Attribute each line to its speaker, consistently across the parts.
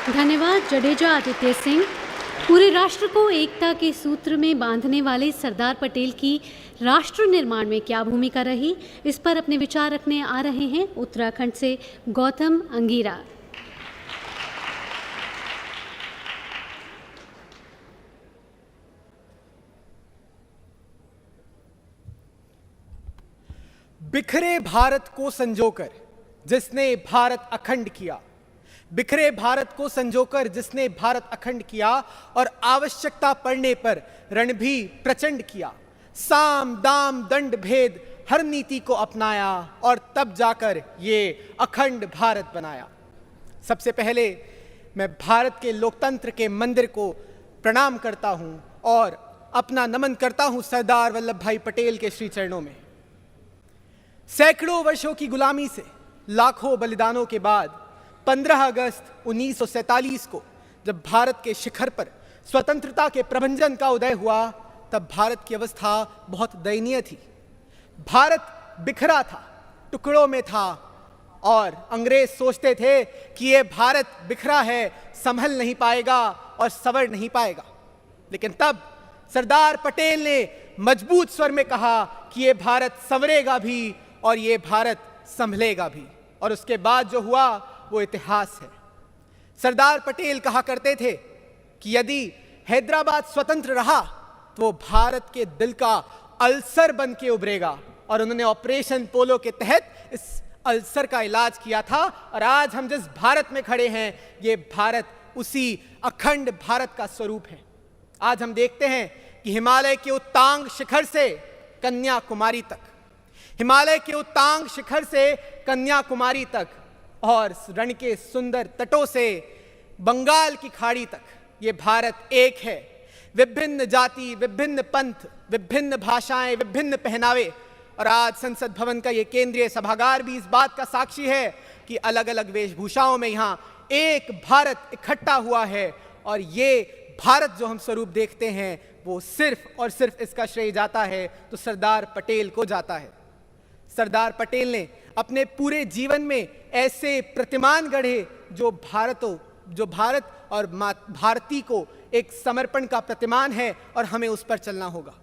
Speaker 1: धन्यवाद जडेजा आदित्य सिंह। पूरे राष्ट्र को एकता के सूत्र में बांधने वाले सरदार पटेल की राष्ट्र निर्माण में क्या भूमिका रही, इस पर अपने विचार रखने आ रहे हैं उत्तराखंड से गौतम अंगीरा।
Speaker 2: बिखरे भारत को संजोकर जिसने भारत अखंड किया, बिखरे भारत को संजोकर जिसने भारत अखंड किया और आवश्यकता पड़ने पर रण भी प्रचंड किया। साम दाम दंड भेद हर नीति को अपनाया और तब जाकर ये अखंड भारत बनाया। सबसे पहले मैं भारत के लोकतंत्र के मंदिर को प्रणाम करता हूं और अपना नमन करता हूं सरदार वल्लभ भाई पटेल के श्री चरणों में। सैकड़ों वर्षों की गुलामी से, लाखों बलिदानों के बाद 15 अगस्त 1947 को जब भारत के शिखर पर स्वतंत्रता के प्रभंजन का उदय हुआ, तब भारत की अवस्था बहुत दयनीय थी। भारत बिखरा था, टुकड़ों में था और अंग्रेज सोचते थे कि ये भारत बिखरा है, संभल नहीं पाएगा और संवर नहीं पाएगा। लेकिन तब सरदार पटेल ने मजबूत स्वर में कहा कि ये भारत संवरेगा भी और ये भारत संभलेगा भी। और उसके बाद जो हुआ वो इतिहास है। सरदार पटेल कहा करते थे कि यदि हैदराबाद स्वतंत्र रहा तो वो भारत के दिल का अल्सर बन के उभरेगा, और उन्होंने ऑपरेशन पोलो के तहत इस अल्सर का इलाज किया था। और आज हम जिस भारत में खड़े हैं, ये भारत उसी अखंड भारत का स्वरूप है। आज हम देखते हैं कि हिमालय के उत्तांग शिखर से कन्याकुमारी तक, हिमालय के उत्तांग शिखर से कन्याकुमारी तक और रण के सुंदर तटों से बंगाल की खाड़ी तक, ये भारत एक है। विभिन्न जाति, विभिन्न पंथ, विभिन्न भाषाएं, विभिन्न पहनावे, और आज संसद भवन का ये केंद्रीय सभागार भी इस बात का साक्षी है कि अलग अलग वेशभूषाओं में यहाँ एक भारत इकट्ठा हुआ है। और ये भारत जो हम स्वरूप देखते हैं, वो सिर्फ और सिर्फ इसका श्रेय जाता है तो सरदार पटेल को जाता है। सरदार पटेल ने अपने पूरे जीवन में ऐसे प्रतिमान गढ़े जो भारत और भारती को एक समर्पण का प्रतिमान है, और हमें उस पर चलना होगा।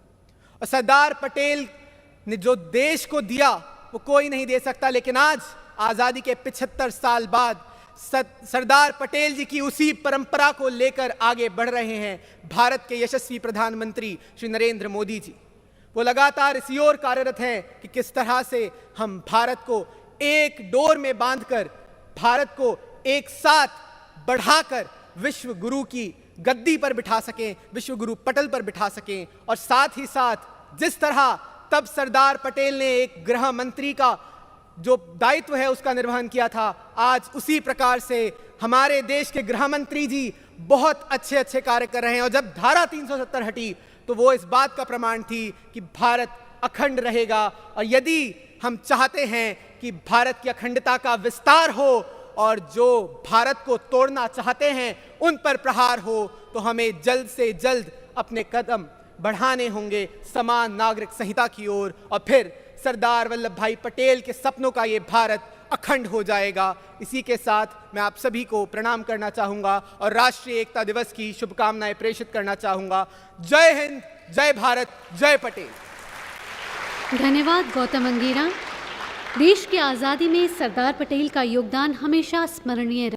Speaker 2: और सरदार पटेल ने जो देश को दिया वो कोई नहीं दे सकता। लेकिन आज आज़ादी के 75 साल बाद सरदार पटेल जी की उसी परंपरा को लेकर आगे बढ़ रहे हैं भारत के यशस्वी प्रधानमंत्री श्री नरेंद्र मोदी जी। वो लगातार इसी ओर कार्यरत हैं कि किस तरह से हम भारत को एक डोर में बांधकर, भारत को एक साथ बढ़ाकर विश्व गुरु की गद्दी पर बिठा सकें, विश्व गुरु पटल पर बिठा सकें। और साथ ही साथ जिस तरह तब सरदार पटेल ने एक गृह मंत्री का जो दायित्व है उसका निर्वहन किया था, आज उसी प्रकार से हमारे देश के गृह मंत्री जी बहुत अच्छे अच्छे कार्य कर रहे हैं। और जब धारा 370 हटी तो वो इस बात का प्रमाण थी कि भारत अखंड रहेगा। और यदि हम चाहते हैं कि भारत की अखंडता का विस्तार हो और जो भारत को तोड़ना चाहते हैं उन पर प्रहार हो, तो हमें जल्द से जल्द अपने कदम बढ़ाने होंगे समान नागरिक संहिता की ओर, और फिर सरदार वल्लभ भाई पटेल के सपनों का ये भारत अखंड हो जाएगा। इसी के साथ मैं आप सभी को प्रणाम करना चाहूंगा और राष्ट्रीय एकता दिवस की शुभकामनाएं प्रेषित करना चाहूंगा। जय हिंद, जय भारत, जय पटेल।
Speaker 1: धन्यवाद गौतम अंगीरा। देश की आज़ादी में सरदार पटेल का योगदान हमेशा स्मरणीय